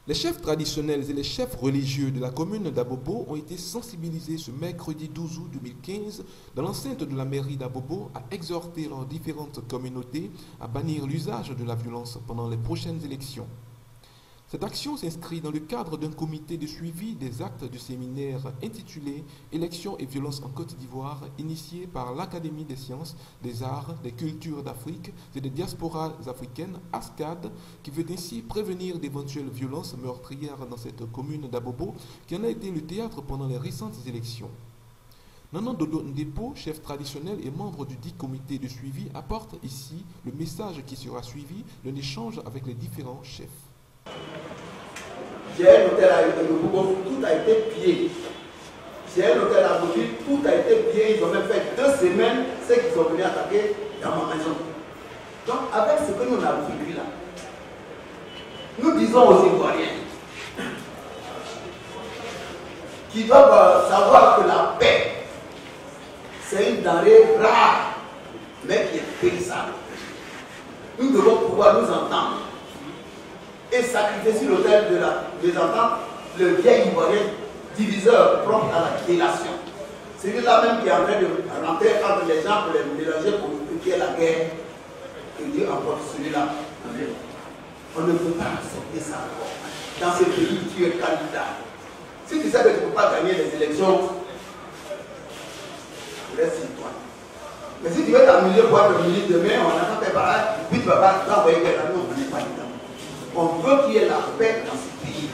Les chefs traditionnels et les chefs religieux de la commune d'Abobo ont été sensibilisés ce mercredi 12 août 2015 dans l'enceinte de la mairie d'Abobo à exhorter leurs différentes communautés à bannir l'usage de la violence pendant les prochaines élections. Cette action s'inscrit dans le cadre d'un comité de suivi des actes du séminaire intitulé Élections et violences en Côte d'Ivoire, initié par l'Académie des sciences, des arts, des cultures d'Afrique et des diasporas africaines, ASCAD, qui veut ainsi prévenir d'éventuelles violences meurtrières dans cette commune d'Abobo, qui en a été le théâtre pendant les récentes élections. Nanan Dodo Ndepo, chef traditionnel et membre du dit comité de suivi, apporte ici le message qui sera suivi d'un échange avec les différents chefs. J'ai un hôtel à Bobo, tout a été pillé. J'ai un hôtel à Bobo, tout a été pillé. Ils ont même fait 2 semaines, ceux qui sont venus attaquer dans ma maison. Donc, avec ce que nous avons vécu là, nous disons aux Ivoiriens qui doivent savoir que la paix, c'est une denrée rare, mais qui est périssable. Nous devons pouvoir nous entendre et sacrifier sur l'autel des ententes le vieil Ivoirien diviseur prompt à la délation. C'est lui-là même qui est en train de rentrer entre les gens pour les mélanger pour qu'il y ait la guerre. Et Dieu emporte celui-là. On ne peut pas accepter ça encore. Dans ce pays, tu es candidat. Si tu sais que tu ne peux pas gagner les élections, reste sur toi. Mais si tu veux t'amuser pour être ministre demain, on attend tes pareils, puis tu ne vas pas t'envoyer quelqu'un d'autre, on n'est pas dedans. On veut qu'il y ait la paix dans ce pays.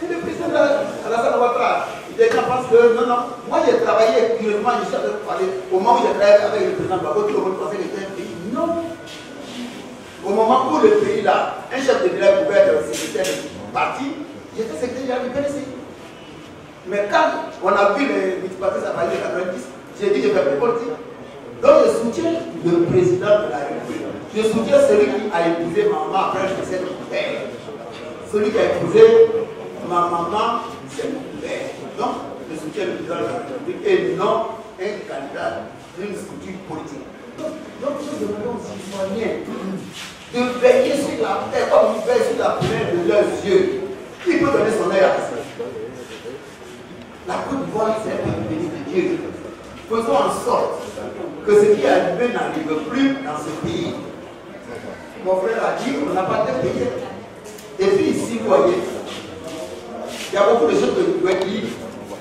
Et le président Alassane Ouattara, les gens pensent que non, moi j'ai travaillé curieusement, je suis en train de parler. Au moment où j'ai travaillé avec le président Gbagbo, tout le monde pensait que c'était un pays. Non. Au moment où le pays là, un chef de village pouvait être secrétaire du parti, j'étais secrétaire du PDC. Mais quand on a vu les multipartistes à Paris en 90, j'ai dit je vais plus politique. Donc je soutiens le président de la République. Je soutiens celui qui a épousé ma maman après le décès de mon père. Celui qui a épousé ma maman, c'est mon père. Donc, je soutiens le président de la République et non un candidat d'une structure politique. Donc nous demandons aux citoyens de veiller sur la paix comme ils veillent sur la prunelle de leurs yeux. Qui peut donner son œil à ça? La Côte d'Ivoire, c'est un pays béni de Dieu. Faisons en sorte que ce qui est arrivé n'arrive plus dans ce pays. Mon frère a dit qu'on n'a pas de pays. Et puis ici, vous voyez, il y a beaucoup de choses que vous pouvez dire,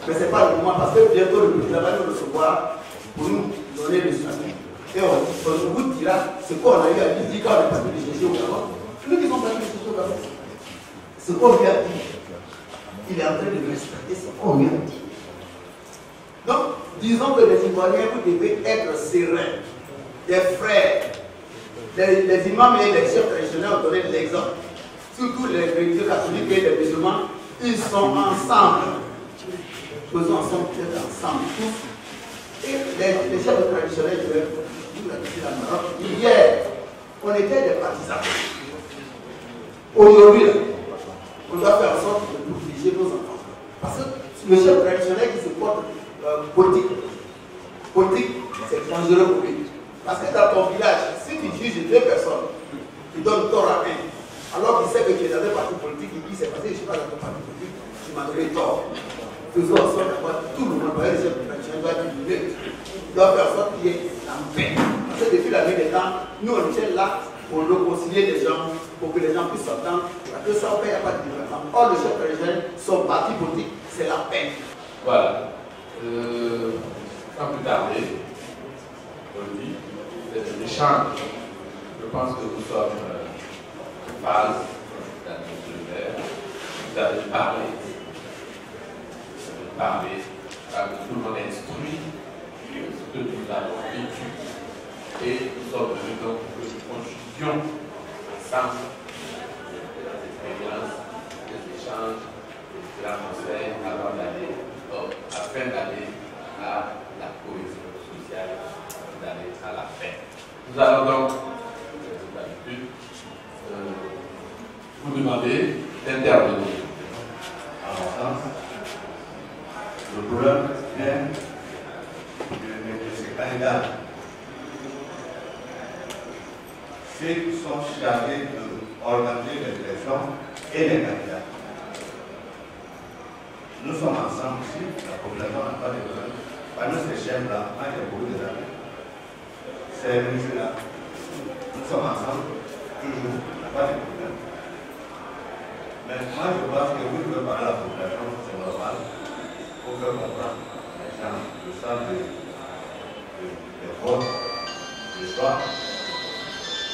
mais ce n'est pas le moment parce que bientôt le président va nous recevoir pour nous donner le statut. Et on vous dira ce qu'on a eu à dire quand on est parti de chercher au Gabon. Nous qui sommes partis de chercher au Gabon, ce qu'on lui a dit, il est en train de respecter ce qu'on lui a dit. Donc, disons que les Ivoiriens, vous devez être sereins. Des frères, les imams et les chefs traditionnels ont donné l'exemple. Surtout les religieux catholiques et les musulmans, ils sont ensemble. Faisons ensemble, peut-être ensemble, tous. Et les chefs traditionnels, je vais vous la dire dans le Maroc, hier, on était des partisans. Aujourd'hui, on doit faire en sorte de protéger nos enfants. Parce que le chef traditionnel qui se porte politique, c'est dangereux pour lui. Parce que dans ton village, si tu juges 2 personnes, tu donnes tort à un, alors qu'il sait que tu es dans un parti politique, il dit c'est parce que je ne suis pas dans ton parti politique, tu m'as donné tort. Faisons en sorte d'avoir tout le monde, le chef traditionnel doit diminuer, doit faire en sorte qu'il y ait la paix. Parce que depuis la nuit des temps, nous on était là pour réconcilier les gens, pour que les gens puissent s'entendre, parce que sans paix, il n'y a pas de développement. Or, le chef traditionnel, son parti politique, c'est la paix. Voilà. Sans plus tarder, on dit, c'est un échange. Je pense que nous sommes en phase dans notre univers. Vous avez parlé. Tout le monde est instruit de ce que nous avons vécu. Et nous sommes venus donc pour que nous conjuguions ensemble les expériences, les échanges, les conseils afin d'aller à la cohésion sociale, d'aller à la paix. Nous allons donc, comme d'habitude, vous demander d'intervenir. À mon sens, le problème vient de ces candidats. Ceux qui sont chargés d'organiser les élections et les candidats. Nous sommes ensemble ici, la population n'a pas de besoin. Parmi ces chefs-là, moi j'ai beaucoup de amis. Ces ministres-là, nous sommes ensemble, toujours, il n'y a pas de problème. Mais moi je pense que vous devez parler à la population, c'est normal, pour faire comprendre les gens le sens des votes, des choix,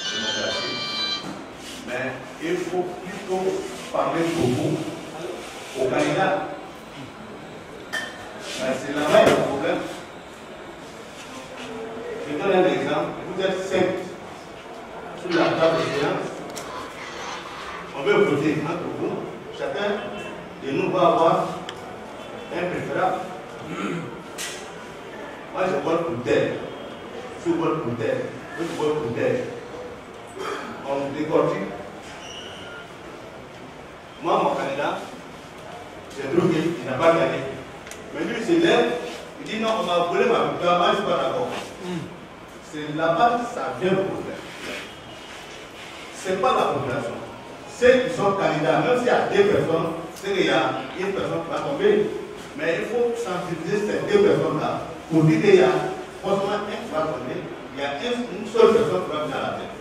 démocratique. Mais il faut plutôt parler beaucoup aux candidats. C'est là-bas le problème. Je donne un exemple. Vous êtes 5 sur la table de séance. On veut voter entre vous. Chacun de nous va avoir un préférable. Moi, je vote pour tel. Je vote pour tel. Je vote pour tel. On décortique. Moi, mon candidat, j'ai trouvé qu'il n'a pas gagné. Mais lui, il se lève, il dit non, on m'a volé ma victoire, moi je ne suis pas d'accord. C'est là-bas que ça vient le problème. Ce n'est pas la population. Ceux qui sont candidats, même s'il y a 2 personnes, c'est qu'il y a une personne qui va tomber. Mais il faut sensibiliser ces 2 personnes-là pour dire qu'il y a forcément un qui va tomber, il y a une seule personne qui va venir à la tête.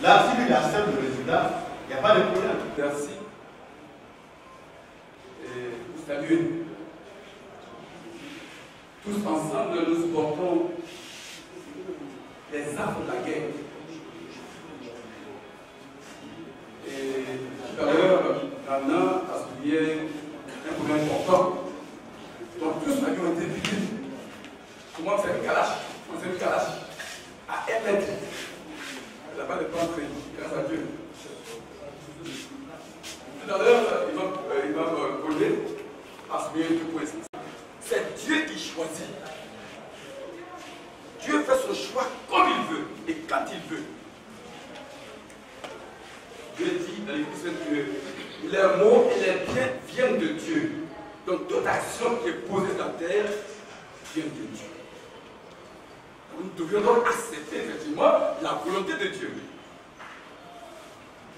Là, si lui accepte le résultat, il n'y a pas de problème. Merci. Et vous saluez. Tous ensemble, nous supportons les armes de la guerre. Et tout à l'heure, Nana a souligné un problème important. Donc tous avions été victimes. Comment faire le kalash? On fait le kalash à 1 mètre. Elle n'a pas de plan grâce à Dieu. Tout à l'heure, il va coller à souligner tout pour ça. C'est Dieu qui choisit. Dieu fait son choix comme il veut et quand il veut. Dieu dit dans l'Église que les mots et les biens viennent de Dieu. Donc toute action qui est posée sur la terre vient de Dieu. Nous devions donc accepter effectivement la volonté de Dieu.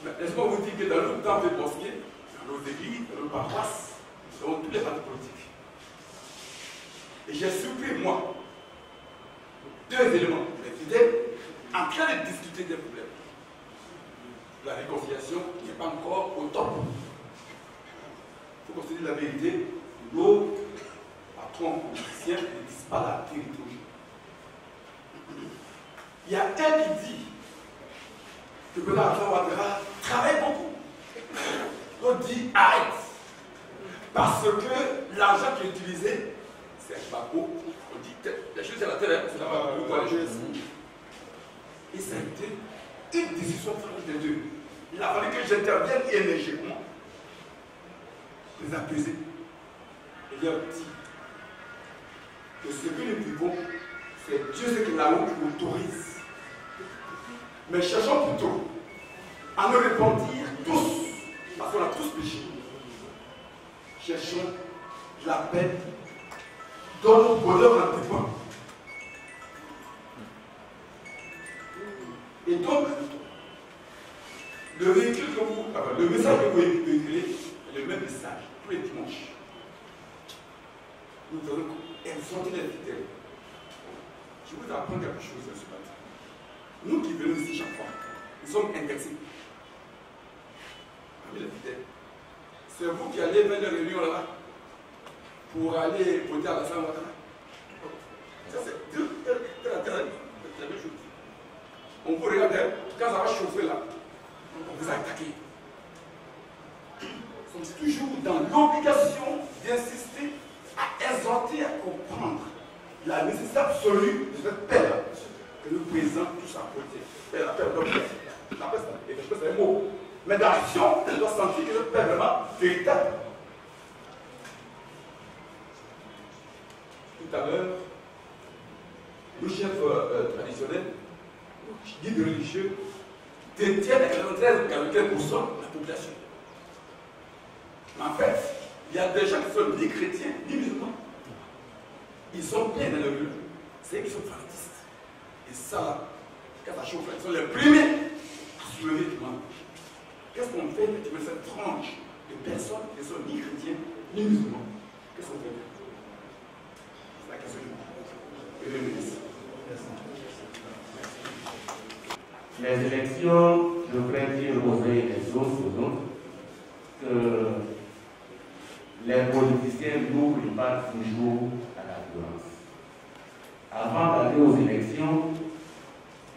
Mais laisse-moi vous dire que dans le temps des bosquets, dans nos églises, dans nos paroisses, nous avons tous les partis politiques. Et j'ai surpris, moi, 2 éléments. Les fidèles en train de discuter des problèmes. La réconciliation n'est pas encore au top. Il faut qu'on se dise la vérité. Nos patrons politiciens ne disent pas la vérité. Il y a un qui dit que le président Ouattara travaille beaucoup. L'autre dit arrête. Parce que l'argent qui est utilisé, c'est un bateau. On dit les choses c'est la terre, c'est là-bas. Et ça a été une décision franche des deux. Il a fallu que j'intervienne énergiquement. Les apaiser. Et leur dit que ce que nous vivons, c'est Dieu ce qui là-haut qui autorise. Mais cherchons plutôt à nous repentir tous, parce qu'on a tous péché. Cherchons la paix, dans notre bonheur en dépend. Et donc, le véhicule que vous, le message que vous véhiculez est le même message tous les dimanches. Nous devons exhorter les fidèles. Je vous apprends quelque chose ce matin. Nous qui venons ici chaque fois, nous sommes indexés. Parmi les fidèles. C'est vous qui allez vers les réunions là-bas pour aller voter à l'Assemblée nationale. Ça c'est la même chose. On vous regarde, quand ça va chauffer là, on vous a attaqué. Nous sommes toujours dans l'obligation d'insister à exhorter, à comprendre la nécessité absolue de cette paix-là que nous présentons tous à côté. La paix, la paix, c'est un mot. Mais dans l'action, elle doit sentir que cette paix est vraiment véritable. Tout à l'heure, nos chefs traditionnels, nos guides religieux, détiennent 93 ou 45% de la population. Mais en fait, il y a des gens qui sont ni chrétiens, ni musulmans. Ils sont bien dans le lieu. C'est eux qui sont fanatistes. Et ça, quand ça chauffe, ils sont les premiers à se lever du monde. Qu'est-ce qu'on fait de cette tranche de personnes qui ne sont ni chrétiens ni musulmans? Qu'est-ce qu'on fait? C'est la question que je me dis. Les élections, je voudrais dire aux uns et les autres que les politiciens n'oublient pas toujours à la violence. Avant d'aller aux élections,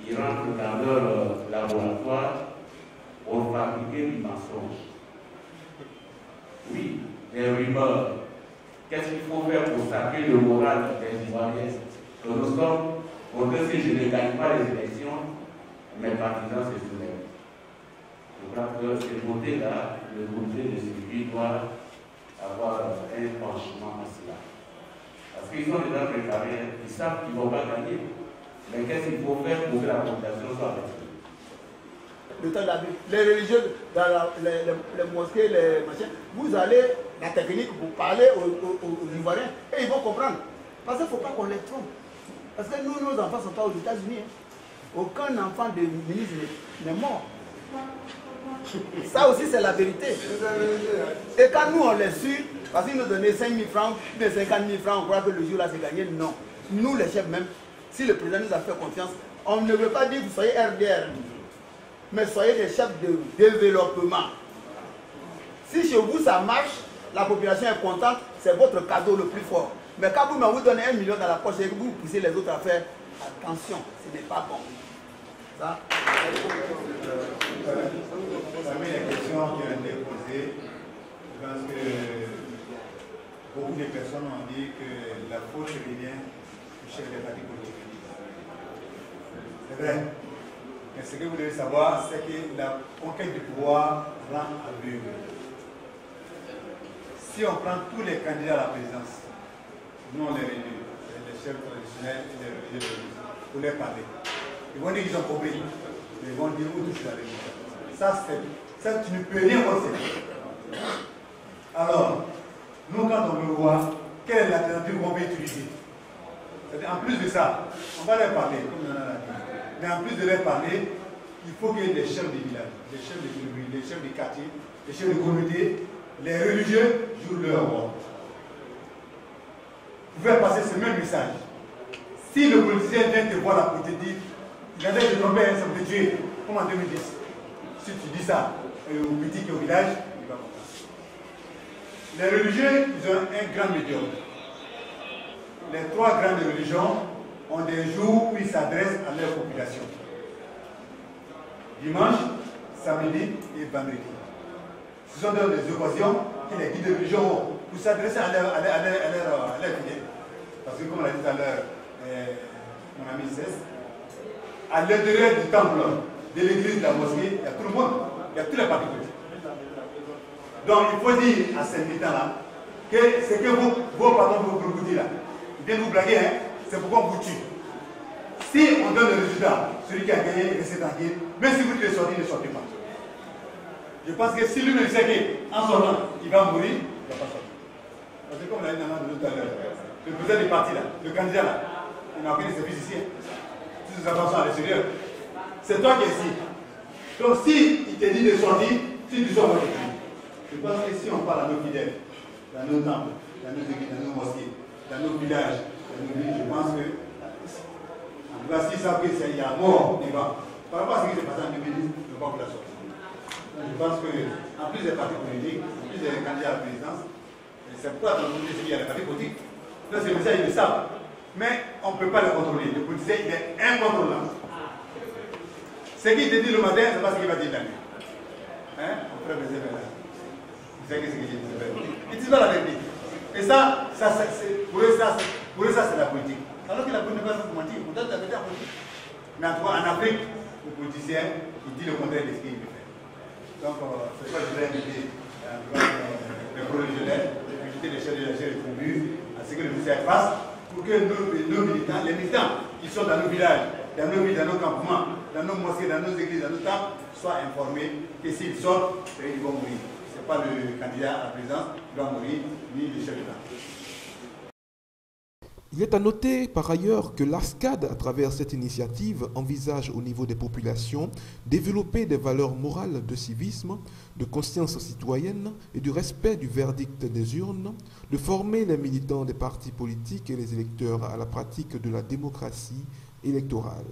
ils rentrent dans leur laboratoire pour fabriquer du mensonge. Oui, des rumeurs. Qu'est-ce qu'il faut faire pour saper le moral des Ivoiriens? Que nous sommes, pour que si je ne gagne pas les élections, mes partisans se soulèvent. Je crois que ce côté-là, le comité de suivi doit avoir un penchement à cela. Parce qu'ils sont déjà préparés, ils savent qu'ils ne vont pas gagner. Mais qu'est-ce qu'il faut faire pour que la population soit respectée? Le temps de la vie. Les religieux, dans les mosquées, les machins, vous allez, la technique, vous parlez aux Ivoiriens et ils vont comprendre. Parce qu'il ne faut pas qu'on les trompe. Parce que nous, nos enfants ne sont pas aux États-Unis. Hein. Aucun enfant de ministre n'est mort. Ça aussi, c'est la vérité. Et quand nous, on les suit, parce qu'ils nous donnaient 5 000 francs, plus de 50 000 francs, on croit que le jour-là, c'est gagné. Non. Nous, les chefs même, si le président nous a fait confiance, on ne veut pas dire que vous soyez RDR, mais soyez des chefs de développement. Si chez vous, ça marche, la population est contente, c'est votre cadeau le plus fort. Mais quand vous donnez 1 million dans la poche et que vous poussez les autres à faire, attention, ce n'est pas bon. Ça, parmi les questions qui ont été posées, je pense que beaucoup de personnes ont dit que la faute revient au chef des partis politiques. C'est vrai. Mais ce que vous devez savoir, c'est que la conquête du pouvoir rend aveugle. Si on prend tous les candidats à la présidence, nous on les réunit, les chefs traditionnels et les religieux, pour les parler. Ils vont dire qu'ils ont compris. Ils vont dire où touche la religion. Ça, tu ne peux rien penser. Alors, nous, quand on veut voir quelle est l'alternative qu'on va utiliser, en plus de ça, on va leur parler, comme on a dit. Mais en plus de leur parler, il faut que les chefs des villages, les chefs de communes, les chefs des quartiers, les chefs de communauté, les religieux jouent leur rôle. Vous pouvez passer ce même message. Si le politicien vient te voir là pour te dire, il a dit de tromper, ça va te tuer, comme en 2010. Si tu dis ça au petit qui est au village, il va comprendre. Les religieux, ils ont un grand médium. Les 3 grandes religions ont des jours où ils s'adressent à leur population. Dimanche, samedi et vendredi. Ce sont des occasions que les guides de religion ont pour s'adresser à leur fidèles. Parce que comme on l'a dit tout à l'heure, mon ami Cesse, à l'intérieur du temple, de l'église, de la mosquée, il y a tout le monde, il y a tous les partis politiques. Donc il faut dire à ces militants-là que ce que vos patrons vous disent là, ils viennent vous blaguer, hein, c'est pourquoi on vous tue. Si on donne le résultat, celui qui a gagné reste tranquille, même si vous devez sortir, ne sortez pas. Je pense que si lui me sait qu'en sortant, il va mourir, il ne va pas sortir. Parce que comme l'a dit tout à l'heure, le président du parti là, le candidat là, il n'a aucun service ici. Toutes ces avancées à l'extérieur. C'est toi qui es ici. Donc si il te dit de sortir, si tu sors, je pense que si on parle à nos fidèles, dans nos temples, dans nos églises, dans nos mosquées, dans nos villages, dans nos villes, je pense que en tout cas, s'ils savent qu'il y a mort, il va. Par rapport à ce qui s'est passé en 2010, je ne vais pas vous la sortir. Je pense qu'en plus des partis politiques, en plus des candidats à la présidence, c'est pourquoi dans le monde il y a les partis politiques. Donc c'est pour ça qu'ils le savent. Mais on ne peut pas le contrôler. Le politicien, il est incontrôlable. Ce qu'il te dit le matin, c'est pas ce qu'il va dire la nuit. Hein? On peut baiser là. Vous savez ce que j'ai dit. Ils ne disent pas la vérité. Et ça pour eux, ça c'est la politique. Alors que la politique n'est pas pour mentir. On donne la vérité à la politique. Mais en tout cas, en Afrique, le politicien, il dit le contraire de ce qu'il veut faire. Donc, c'est quoi je voudrais inviter les pro-régionnaires, inviter les chefs de tribus, à ce que le ministère fasse pour que nos militants, les militants qui sont dans nos villages, dans nos villes, dans nos campements, dans nos mosquées, dans nos églises, dans nos temples, soient informés que s'ils sortent, ils vont mourir. Ce n'est pas le candidat à la présidence qui va mourir, ni le chef d'État. Il est à noter par ailleurs que l'ASCAD, à travers cette initiative, envisage au niveau des populations développer des valeurs morales de civisme, de conscience citoyenne et du respect du verdict des urnes, de former les militants des partis politiques et les électeurs à la pratique de la démocratie électorale.